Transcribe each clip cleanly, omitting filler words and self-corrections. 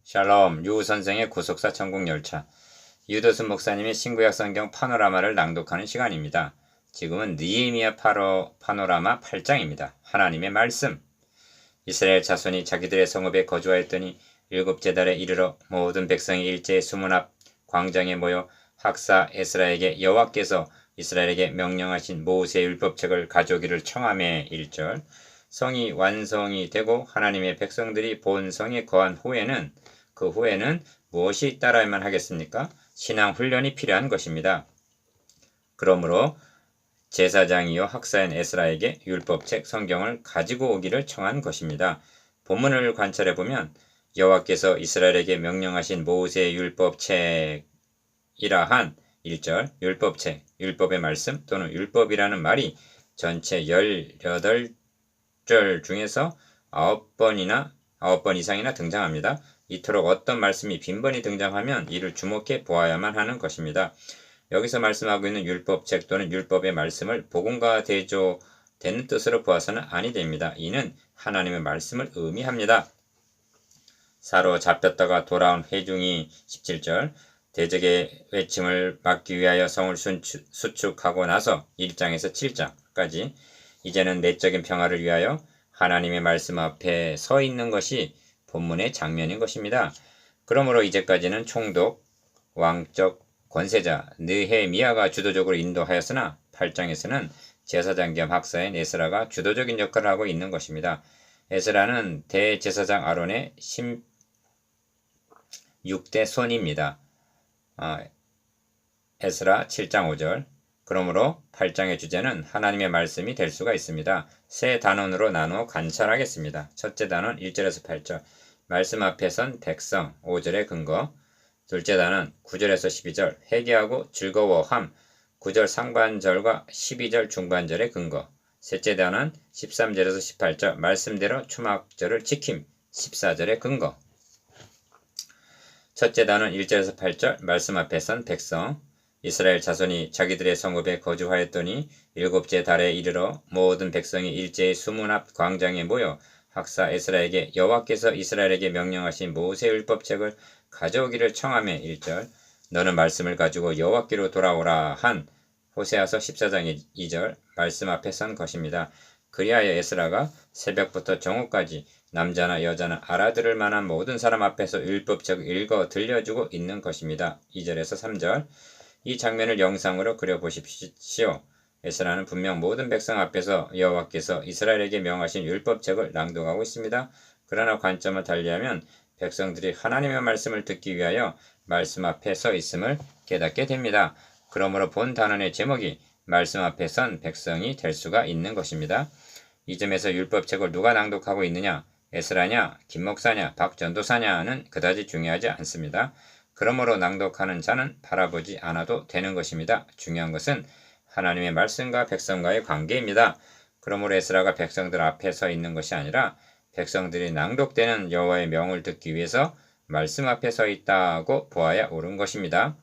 샬롬, 유 선생의 구속사 천국열차. 유도순 목사님의 신구약 성경 파노라마를 낭독하는 시간입니다. 지금은 느헤미야 파노라마 8장입니다. 하나님의 말씀. 이스라엘 자손이 자기들의 성읍에 거주하였더니 일곱째 달에 이르러 모든 백성이 일제히 수문 앞 광장에 모여 학사 에스라에게 여호와께서 이스라엘에게 명령하신 모세 율법책을 가져오기를 청하매 1절. 성이 완성이 되고 하나님의 백성들이 본 성에 거한 후에는 그 후에는 무엇이 따라야만 하겠습니까? 신앙 훈련이 필요한 것입니다. 그러므로 제사장이요 학사인 에스라에게 율법책 성경을 가지고 오기를 청한 것입니다. 본문을 관찰해보면 여호와께서 이스라엘에게 명령하신 모세의 율법책이라 한 1절 율법책, 율법의 말씀 또는 율법이라는 말이 전체 18절 중에서 9번 이상이나 등장합니다. 이토록 어떤 말씀이 빈번히 등장하면 이를 주목해 보아야만 하는 것입니다. 여기서 말씀하고 있는 율법책 또는 율법의 말씀을 복음과 대조되는 뜻으로 보아서는 아니 됩니다. 이는 하나님의 말씀을 의미합니다. 사로잡혔다가 돌아온 회중이 17절 대적의 외침을 막기 위하여 성을 수축하고 나서 1장에서 7장까지 이제는 내적인 평화를 위하여 하나님의 말씀 앞에 서 있는 것이 본문의 장면인 것입니다. 그러므로 이제까지는 총독, 왕적 권세자 느헤미야가 주도적으로 인도하였으나 8장에서는 제사장 겸 학사인 에스라가 주도적인 역할을 하고 있는 것입니다. 에스라는 대제사장 아론의 16대 손입니다. 에스라 7장 5절. 그러므로 8장의 주제는 하나님의 말씀이 될 수가 있습니다. 세 단원으로 나누어 관찰하겠습니다. 첫째 단원 1절에서 8절. 말씀 앞에 선 백성 5절의 근거. 둘째 단원 9절에서 12절. 회개하고 즐거워함 9절 상반절과 12절 중반절의 근거. 셋째 단원 13절에서 18절. 말씀대로 초막절을 지킴 14절의 근거. 첫째 단원 1절에서 8절. 말씀 앞에 선 백성. 이스라엘 자손이 자기들의 성읍에 거주하였더니 일곱째 달에 이르러 모든 백성이 일제히 수문 앞 광장에 모여 학사 에스라에게 여호와께서 이스라엘에게 명령하신 모세 율법책을 가져오기를 청하매 1절. 너는 말씀을 가지고 여호와께로 돌아오라 한 호세아서 14장 2절 말씀 앞에 선 것입니다. 그리하여 에스라가 새벽부터 정오까지 남자나 여자나 알아들을 만한 모든 사람 앞에서 율법책을 읽어 들려주고 있는 것입니다. 2절에서 3절. 이 장면을 영상으로 그려보십시오. 에스라는 분명 모든 백성 앞에서 여호와께서 이스라엘에게 명하신 율법책을 낭독하고 있습니다. 그러나 관점을 달리하면 백성들이 하나님의 말씀을 듣기 위하여 말씀 앞에 서 있음을 깨닫게 됩니다. 그러므로 본 단원의 제목이 말씀 앞에 선 백성이 될 수가 있는 것입니다. 이 점에서 율법책을 누가 낭독하고 있느냐, 에스라냐, 김목사냐, 박전도사냐는 그다지 중요하지 않습니다. 그러므로 낭독하는 자는 바라보지 않아도 되는 것입니다. 중요한 것은 하나님의 말씀과 백성과의 관계입니다. 그러므로 에스라가 백성들 앞에 서 있는 것이 아니라 백성들이 낭독되는 여호와의 명을 듣기 위해서 말씀 앞에 서 있다고 보아야 옳은 것입니다.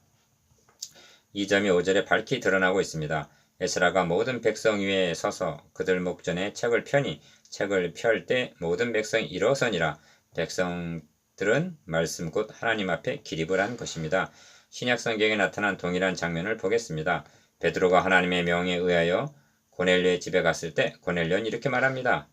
이 점이 5절에 밝히 드러나고 있습니다. 에스라가 모든 백성 위에 서서 그들 목전에 책을 펴니 책을 펼 때 모든 백성이 일어서니라. 백성들은 말씀 곧 하나님 앞에 기립을 한 것입니다. 신약 성경에 나타난 동일한 장면을 보겠습니다. 베드로가 하나님의 명에 의하여 고넬료의 집에 갔을 때 고넬료는 이렇게 말합니다.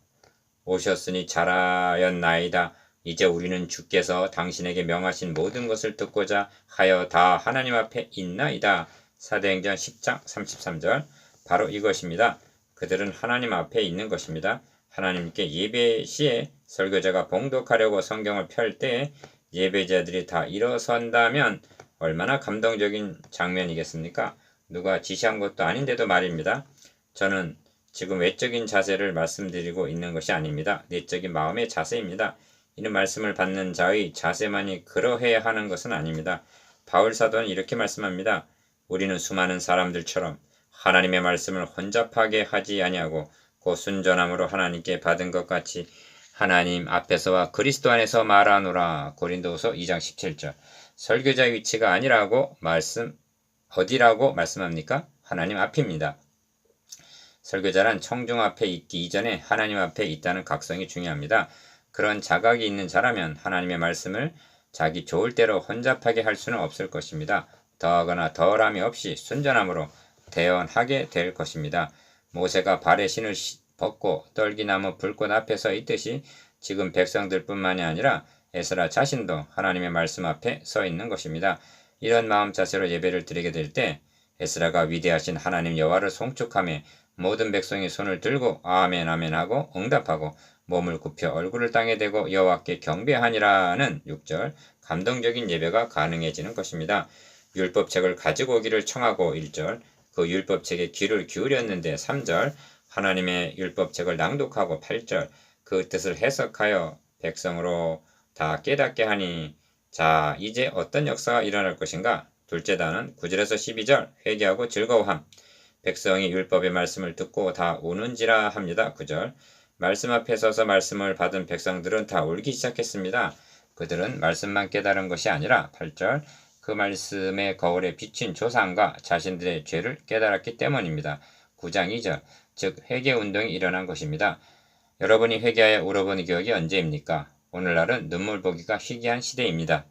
오셨으니 잘하였나이다. 이제 우리는 주께서 당신에게 명하신 모든 것을 듣고자 하여 다 하나님 앞에 있나이다. 사도행전 10장 33절. 바로 이것입니다. 그들은 하나님 앞에 있는 것입니다. 하나님께 예배 시에 설교자가 봉독하려고 성경을 펼 때 예배자들이 다 일어선다면 얼마나 감동적인 장면이겠습니까? 누가 지시한 것도 아닌데도 말입니다. 저는 지금 외적인 자세를 말씀드리고 있는 것이 아닙니다. 내적인 마음의 자세입니다. 이는 말씀을 받는 자의 자세만이 그러해야 하는 것은 아닙니다. 바울 사도는 이렇게 말씀합니다. 우리는 수많은 사람들처럼 하나님의 말씀을 혼잡하게 하지 아니하고 곧 순전함으로 하나님께 받은 것 같이 하나님 앞에서와 그리스도 안에서 말하노라. 고린도후서 2장 17절. 설교자의 위치가 아니라고 어디라고 말씀합니까? 하나님 앞입니다. 설교자란 청중 앞에 있기 이전에 하나님 앞에 있다는 각성이 중요합니다. 그런 자각이 있는 자라면 하나님의 말씀을 자기 좋을 대로 혼잡하게 할 수는 없을 것입니다. 더하거나 덜함이 없이 순전함으로 대언하게 될 것입니다. 모세가 발에 신을 벗고 떨기나무 불꽃 앞에 서 있듯이 지금 백성들뿐만이 아니라 에스라 자신도 하나님의 말씀 앞에 서 있는 것입니다. 이런 마음 자세로 예배를 드리게 될 때 에스라가 위대하신 하나님 여호와를 송축하며 모든 백성이 손을 들고 아멘 아멘 하고 응답하고 몸을 굽혀 얼굴을 땅에 대고 여호와께 경배하니라는 6절 감동적인 예배가 가능해지는 것입니다. 율법책을 가지고 오기를 청하고 1절 그 율법책에 귀를 기울였는데 3절 하나님의 율법책을 낭독하고 8절 그 뜻을 해석하여 백성으로 다 깨닫게 하니 자 이제 어떤 역사가 일어날 것인가? 둘째 단은 9절에서 12절 회개하고 즐거워함 백성이 율법의 말씀을 듣고 다 우는지라 합니다. 9절 말씀 앞에 서서 말씀을 받은 백성들은 다 울기 시작했습니다. 그들은 말씀만 깨달은 것이 아니라 8절 그 말씀의 거울에 비친 조상과 자신들의 죄를 깨달았기 때문입니다. 9장 2절 즉 회개운동이 일어난 것입니다. 여러분이 회개하여 울어본 기억이 언제입니까? 오늘날은 눈물 보기가 희귀한 시대입니다.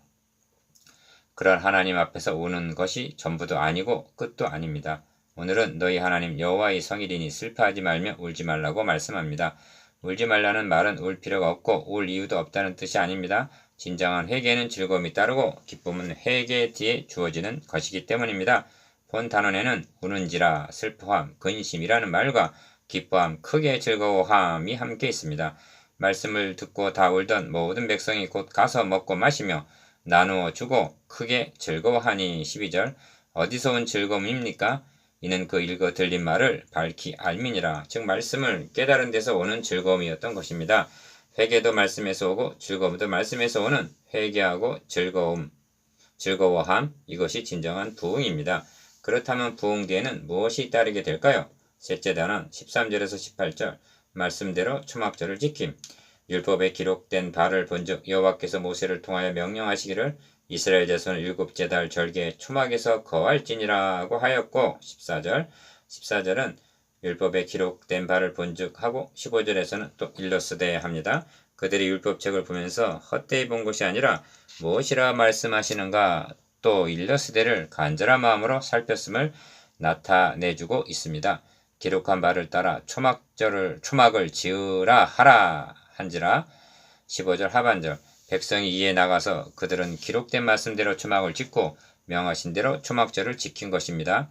그런 하나님 앞에서 우는 것이 전부도 아니고 끝도 아닙니다. 오늘은 너희 하나님 여호와의 성일이니 슬퍼하지 말며 울지 말라고 말씀합니다. 울지 말라는 말은 울 필요가 없고 울 이유도 없다는 뜻이 아닙니다. 진정한 회개는 즐거움이 따르고 기쁨은 회개 뒤에 주어지는 것이기 때문입니다. 본 단원에는 우는지라 슬퍼함, 근심이라는 말과 기뻐함, 크게 즐거워함이 함께 있습니다. 말씀을 듣고 다 울던 모든 백성이 곧 가서 먹고 마시며 나누어 주고 크게 즐거워하니 12절 어디서 온 즐거움입니까? 이는 그 읽어 들린 말을 밝히 알미니라 즉 말씀을 깨달은 데서 오는 즐거움이었던 것입니다. 회개도 말씀에서 오고 즐거움도 말씀에서 오는 회개하고 즐거워함 이것이 진정한 부흥입니다. 그렇다면 부흥 뒤에는 무엇이 따르게 될까요? 셋째 단원 13절에서 18절 말씀대로 초막절을 지킴 율법에 기록된 바를 본즉 여호와께서 모세를 통하여 명령하시기를 이스라엘 자손은 일곱째 달 절기에 초막에서 거할지니라고 하였고 14절은 율법에 기록된 바를 본즉 하고 15절에서는 또 일러스되 합니다. 그들이 율법책을 보면서 헛되이 본 것이 아니라 무엇이라 말씀하시는가 또 일러스되를 간절한 마음으로 살폈음을 나타내주고 있습니다. 기록한 바를 따라 초막을 지으라 하라 한지라 15절 하반절 백성이 이에 나가서 그들은 기록된 말씀대로 초막을 짓고 명하신 대로 초막절을 지킨 것입니다.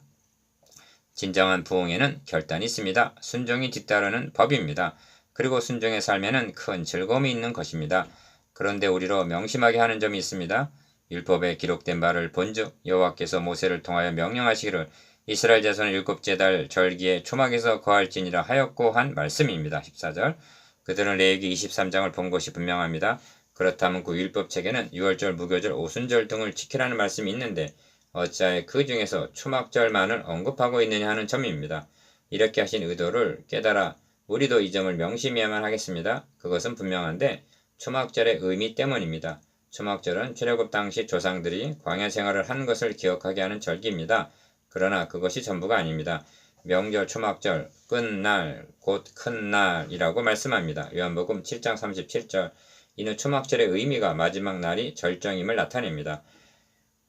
진정한 부흥에는 결단이 있습니다. 순종이 뒤따르는 법입니다. 그리고 순종의 삶에는 큰 즐거움이 있는 것입니다. 그런데 우리로 명심하게 하는 점이 있습니다. 율법에 기록된 바를 본즉 여호와께서 모세를 통하여 명령하시기를 이스라엘 자손은 일곱째 달 절기에 초막에서 거할지니라 하였고 한 말씀입니다. 14절 그들은 레위기 23장을 본 것이 분명합니다. 그렇다면 그 율법책에는 유월절, 무교절, 오순절 등을 지키라는 말씀이 있는데 어찌하여 그 중에서 초막절만을 언급하고 있느냐 하는 점입니다. 이렇게 하신 의도를 깨달아 우리도 이 점을 명심해야만 하겠습니다. 그것은 분명한데 초막절의 의미 때문입니다. 초막절은 출애굽 당시 조상들이 광야 생활을 한 것을 기억하게 하는 절기입니다. 그러나 그것이 전부가 아닙니다. 명절 초막절, 끝날, 곧 큰날이라고 말씀합니다. 요한복음 7장 37절 이는 초막절의 의미가 마지막 날이 절정임을 나타냅니다.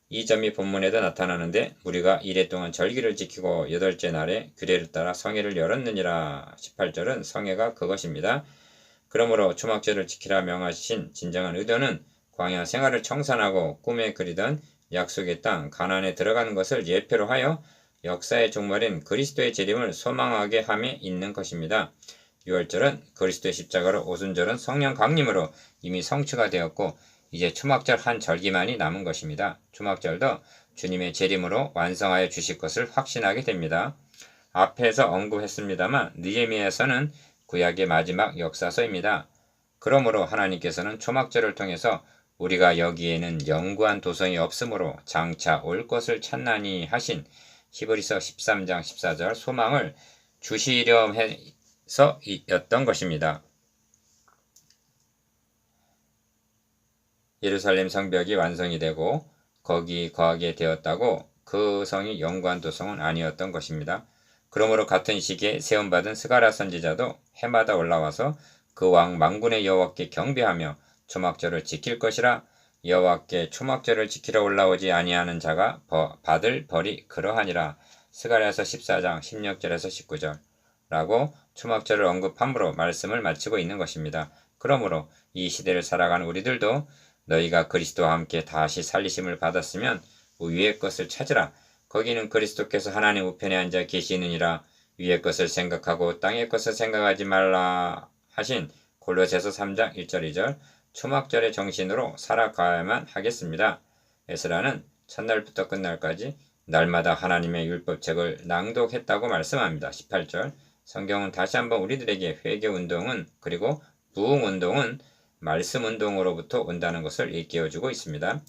이 점이 본문에도 나타나는데 우리가 이래 동안 절기를 지키고 8째 날에 규례를 따라 성회를 열었느니라 18절은 성회가 그것입니다. 그러므로 초막절을 지키라 명하신 진정한 의도는 광야 생활을 청산하고 꿈에 그리던 약속의 땅 가나안에 들어가는 것을 예표로 하여 역사의 종말인 그리스도의 재림을 소망하게 함에 있는 것입니다. 6월절은 그리스도의 십자가로 오순절은 성령 강림으로 이미 성취가 되었고 이제 초막절 한 절기만이 남은 것입니다. 초막절도 주님의 재림으로 완성하여 주실 것을 확신하게 됩니다. 앞에서 언급했습니다만 느헤미야서는 구약의 마지막 역사서입니다. 그러므로 하나님께서는 초막절을 통해서 우리가 여기에는 영구한 도성이 없으므로 장차 올 것을 찾나니 하신 히브리서 13장 14절 소망을 주시려 해서였던 것입니다. 예루살렘 성벽이 완성이 되고 거기 거하게 되었다고 그 성이 영구한 도성은 아니었던 것입니다. 그러므로 같은 시기에 세움받은 스가랴 선지자도 해마다 올라와서 그 왕 만군의 여호와께 경배하며 초막절을 지킬 것이라 여호와께 초막절을 지키러 올라오지 아니하는 자가 받을 벌이 그러하니라. 스가랴서 14장 16절에서 19절 라고 초막절을 언급함으로 말씀을 마치고 있는 것입니다. 그러므로 이 시대를 살아가는 우리들도 너희가 그리스도와 함께 다시 살리심을 받았으면 위의 것을 찾으라. 거기는 그리스도께서 하나님 우편에 앉아 계시느니라. 위의 것을 생각하고 땅의 것을 생각하지 말라 하신 골로새서 3장 1절 2절 초막절의 정신으로 살아가야만 하겠습니다. 에스라는 첫날부터 끝날까지 날마다 하나님의 율법책을 낭독했다고 말씀합니다. 18절 성경은 다시 한번 우리들에게 회개운동은 그리고 부흥운동은 말씀운동으로부터 온다는 것을 일깨워주고 있습니다.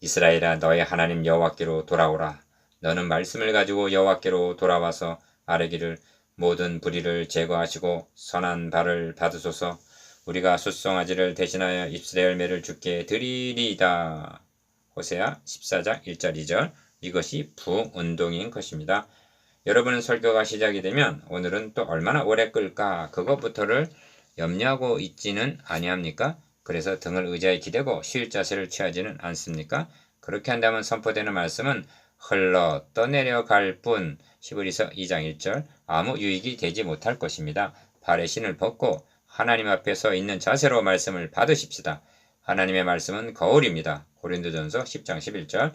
이스라엘아 너의 하나님 여호와께로 돌아오라. 너는 말씀을 가지고 여호와께로 돌아와서 아뢰기를 모든 불의를 제거하시고 선한 발을 받으소서. 우리가 숫송아지를 대신하여 입술의 열매를 주께 드리리이다. 호세아 14장 1절 2절 이것이 부흥운동인 것입니다. 여러분은 설교가 시작이 되면 오늘은 또 얼마나 오래 끌까 그것부터를 염려하고 있지는 아니합니까? 그래서 등을 의자에 기대고 쉴 자세를 취하지는 않습니까? 그렇게 한다면 선포되는 말씀은 흘러 떠내려갈 뿐 히브리서 2장 1절 아무 유익이 되지 못할 것입니다. 발에 신을 벗고 하나님 앞에 서 있는 자세로 말씀을 받으십시다. 하나님의 말씀은 거울입니다. 고린도전서 10장 11절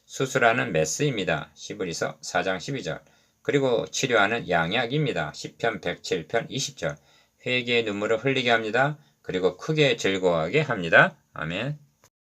수술하는 메스입니다. 히브리서 4장 12절 그리고 치료하는 양약입니다. 시편 107편 20절 회개의 눈물을 흘리게 합니다. 그리고 크게 즐거워하게 합니다. 아멘.